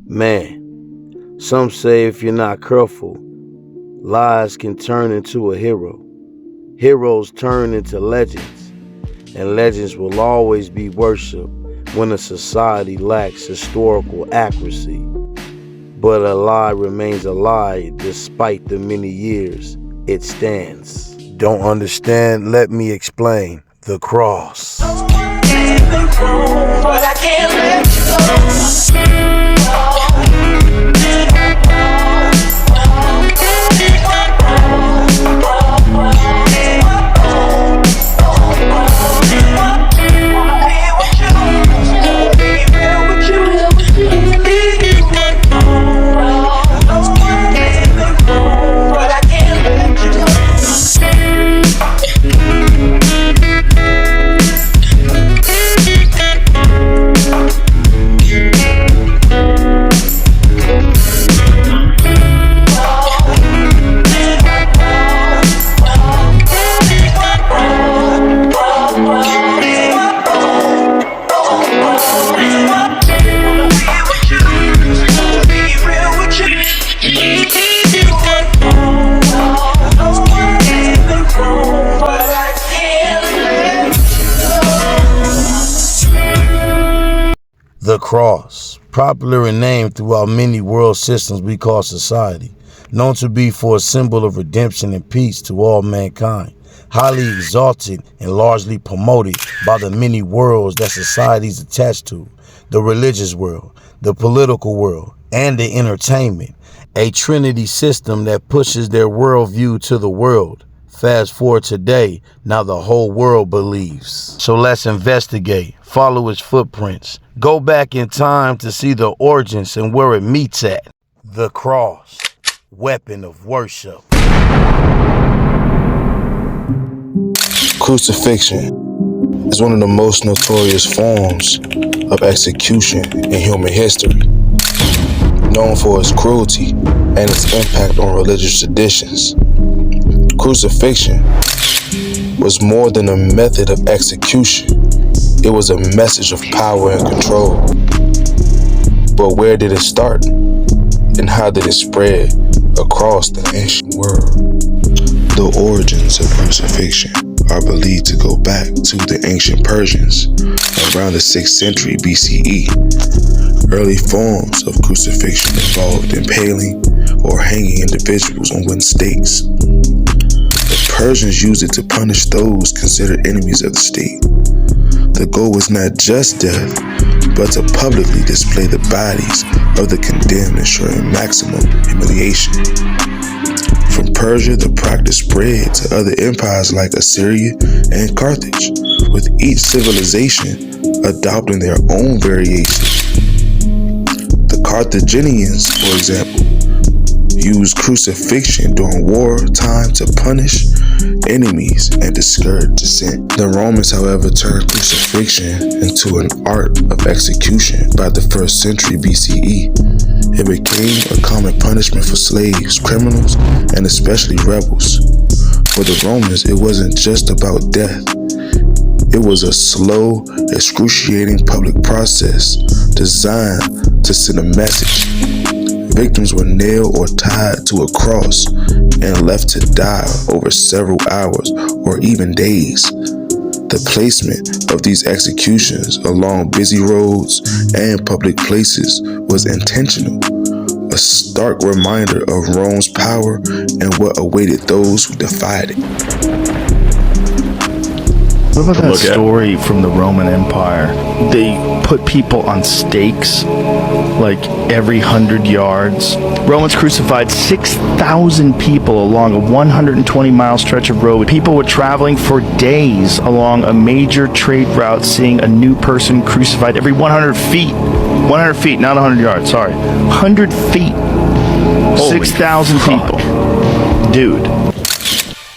Man, some say if you're not careful, lies can turn into a hero. Heroes turn into legends, and legends will always be worshipped when a society lacks historical accuracy. But a lie remains a lie despite the many years it stands. Don't understand? Let me explain. The cross. But I can't let you go. The cross, popular and named throughout many world systems we call society, known to be for a symbol of redemption and peace to all mankind, highly exalted and largely promoted by the many worlds that society is attached to, the religious world, the political world, and the entertainment, a trinity system that pushes their worldview to the world. Fast forward today, now the whole world believes. So let's investigate, follow its footprints, go back in time to see the origins and where it meets at. The cross, weapon of worship. Crucifixion is one of the most notorious forms of execution in human history, known for its cruelty and its impact on religious traditions. Crucifixion was more than a method of execution. It was a message of power and control. But where did it start? And how did it spread across the ancient world? The origins of crucifixion are believed to go back to the ancient Persians around the 6th century BCE. Early forms of crucifixion involved impaling or hanging individuals on wooden stakes. The Persians used it to punish those considered enemies of the state. The goal was not just death, but to publicly display the bodies of the condemned, ensuring maximum humiliation. From Persia, the practice spread to other empires like Assyria and Carthage, with each civilization adopting their own variations. The Carthaginians, for example, used crucifixion during wartime to punish enemies and discourage dissent. The Romans, however, turned crucifixion into an art of execution by the 1st century BCE. It became a common punishment for slaves, criminals, and especially rebels. For the Romans, it wasn't just about death. It was a slow, excruciating public process designed to send a message. Victims were nailed or tied to a cross and left to die over several hours or even days. The placement of these executions along busy roads and public places was intentional, a stark reminder of Rome's power and what awaited those who defied it. What about that story from the Roman Empire? They put people on stakes like every 100 yards. Romans crucified 6,000 people along a 120-mile stretch of road. People were traveling for days along a major trade route, seeing a new person crucified every 100 feet. 100 feet, not 100 yards, sorry. 100 feet. 6,000 people. Dude.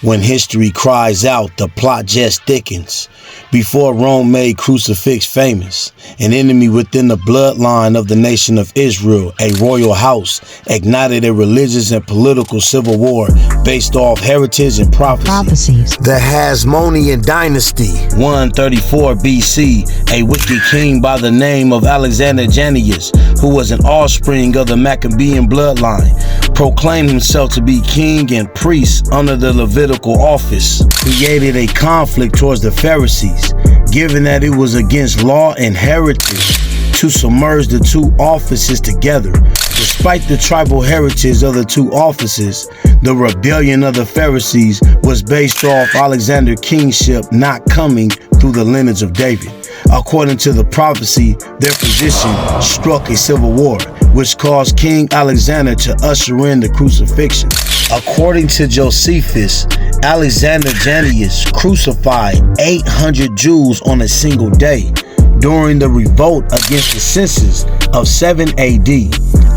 When history cries out, the plot just thickens. before Rome made crucifix famous, an enemy within the bloodline of the nation of Israel, a royal house, ignited a religious and political civil war based off heritage and prophecies. The Hasmonean dynasty, 134 BC, a wicked king by the name of Alexander Jannaeus, who was an offspring of the Maccabean bloodline, proclaimed himself to be king and priest under the Levitical office, created a conflict towards the Pharisees, given that it was against law and heritage to submerge the two offices together. Despite the tribal heritage of the two offices, the rebellion of the Pharisees was based off Alexander's kingship not coming through the lineage of David. According to the prophecy, their position struck a civil war, which caused King Alexander to usher in the crucifixion. According to Josephus, Alexander Jannaeus crucified 800 Jews on a single day during the revolt against the census of 7 AD.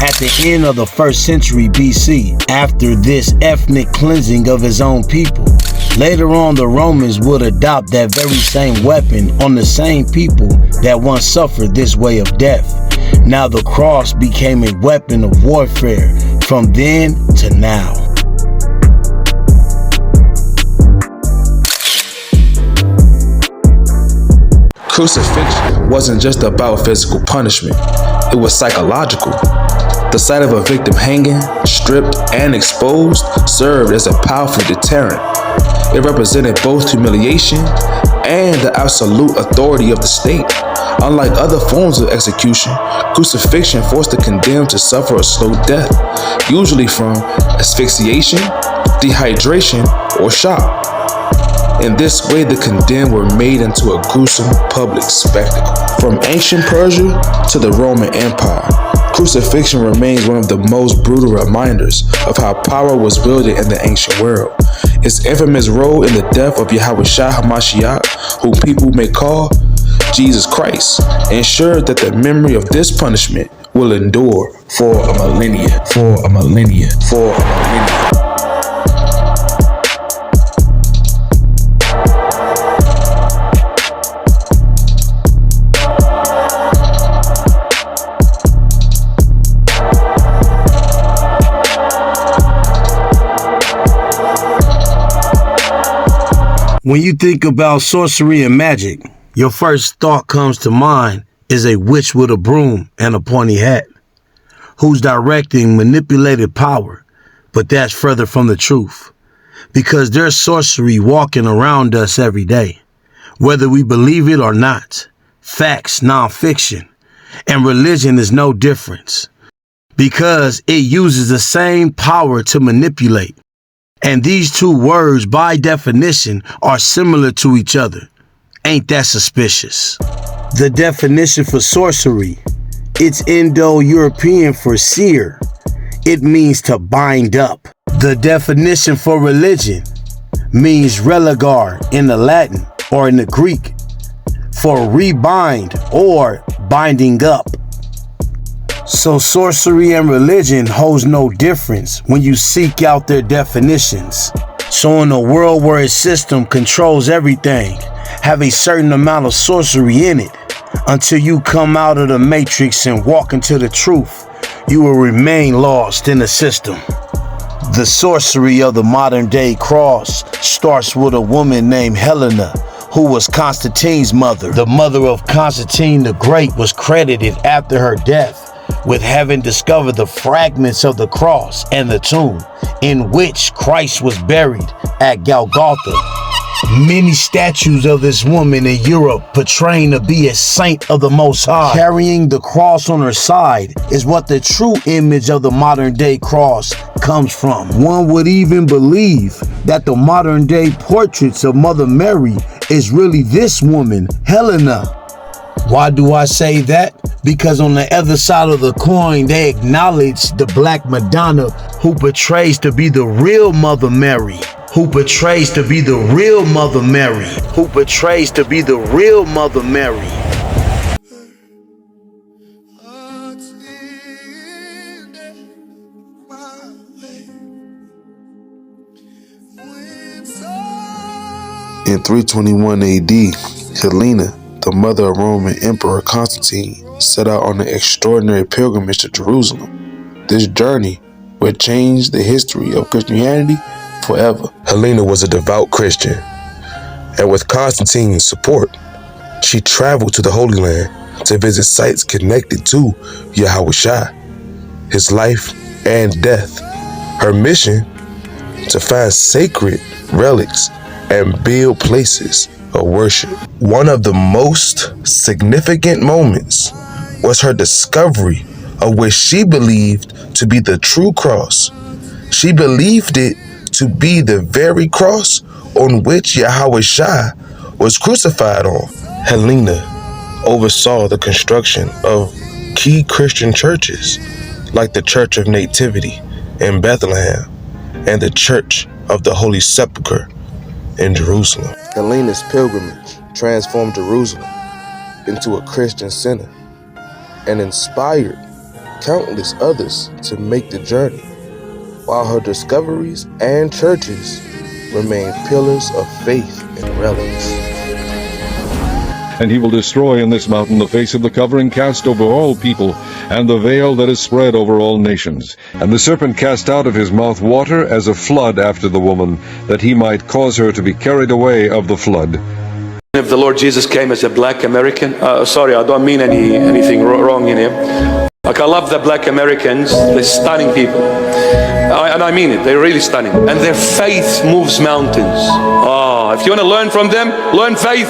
At the end of the 1st century BC, after this ethnic cleansing of his own people, later on the Romans would adopt that very same weapon on the same people that once suffered this way of death. Now the cross became a weapon of warfare from then to now. Crucifixion wasn't just about physical punishment, it was psychological. The sight of a victim hanging, stripped, and exposed served as a powerful deterrent. It represented both humiliation and the absolute authority of the state. Unlike other forms of execution, crucifixion forced the condemned to suffer a slow death, usually from asphyxiation, dehydration, or shock. In this way, the condemned were made into a gruesome public spectacle. From ancient Persia to the Roman Empire, crucifixion remains one of the most brutal reminders of how power was wielded in the ancient world. Its infamous role in the death of Yahushua HaMashiach, whom people may call Jesus Christ, ensured that the memory of this punishment will endure for a millennia. When you think about sorcery and magic, your first thought comes to mind is a witch with a broom and a pointy hat, who's directing manipulated power. But that's further from the truth, because there's sorcery walking around us every day, whether we believe it or not. Facts, nonfiction, and religion is no difference, because it uses the same power to manipulate. And these two words, by definition, are similar to each other. Ain't that suspicious? The definition for sorcery, it's Indo-European for seer. It means to bind up. The definition for religion means religare in the Latin or in the Greek for rebind or binding up. So sorcery and religion holds no difference when you seek out their definitions. So in a world where a system controls everything, have a certain amount of sorcery in it. Until you come out of the matrix and walk into the truth, you will remain lost in the system. The sorcery of the modern day cross starts with a woman named Helena, who was Constantine's mother. The mother of Constantine the Great was credited after her death with having discovered the fragments of the cross and the tomb in which Christ was buried at Golgotha. Many statues of this woman in Europe portraying to be a saint of the Most High, carrying the cross on her side, is what the true image of the modern day cross comes from. One would even believe that the modern day portraits of Mother Mary is really this woman, Helena. Why do I say that? Because on the other side of the coin, they acknowledge the Black Madonna, who portrays to be the real Mother Mary. Who portrays to be the real Mother Mary. Who portrays to be the real Mother Mary. In 321 AD, Helena, the mother of Roman Emperor Constantine, set out on an extraordinary pilgrimage to Jerusalem. This journey would change the history of Christianity forever. Helena was a devout Christian, and with Constantine's support, she traveled to the Holy Land to visit sites connected to Yahushua, his life and death. Her mission: to find sacred relics and build places of worship. One of the most significant moments was her discovery of what she believed to be the true cross. She believed it to be the very cross on which Yahushua was crucified on. Helena oversaw the construction of key Christian churches like the Church of Nativity in Bethlehem and the Church of the Holy Sepulchre in Jerusalem. Helena's pilgrimage transformed Jerusalem into a Christian center and inspired countless others to make the journey, while her discoveries and churches remain pillars of faith and relics. And he will destroy in this mountain the face of the covering cast over all people, and the veil that is spread over all nations. And the serpent cast out of his mouth water as a flood after the woman, that he might cause her to be carried away of the flood. If the Lord Jesus came as a black American, sorry, I don't mean anything wrong in here. Like, I love the black Americans. They're stunning people. And I mean it, they're really stunning. And their faith moves mountains. If you want to learn from them, learn faith.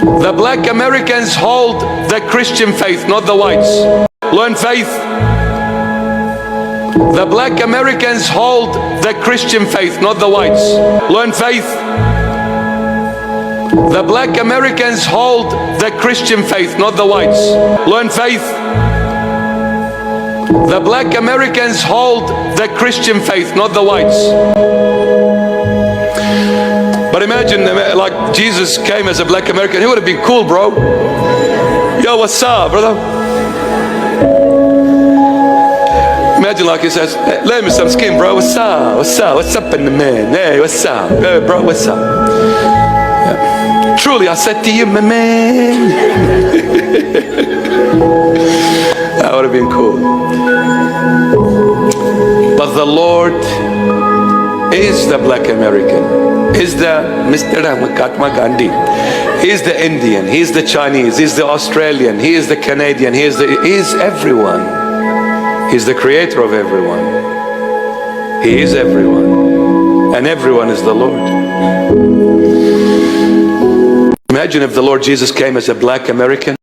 The black Americans hold the Christian faith, not the whites. Learn faith. The black Americans hold the Christian faith, not the whites. Learn faith. The black Americans hold the Christian faith, not the whites. Learn faith. The black Americans hold the Christian faith, not the whites. But imagine, like, Jesus came as a black American. He would have been cool, bro. Yo, what's up, brother? Imagine, like, he says, hey, lend me some skin, bro. What's up? What's up? What's up in the man? Hey, what's up? Hey, bro, what's up? Yeah. Truly, I said to you, my man. That would have been cool. But the Lord is the black American. Is the Mr. Mahatma Gandhi. He is the Indian. He is the Chinese. He is the Australian. He is the Canadian. He is everyone. He is the creator of everyone. He is everyone. And everyone is the Lord. Imagine if the Lord Jesus came as a black American.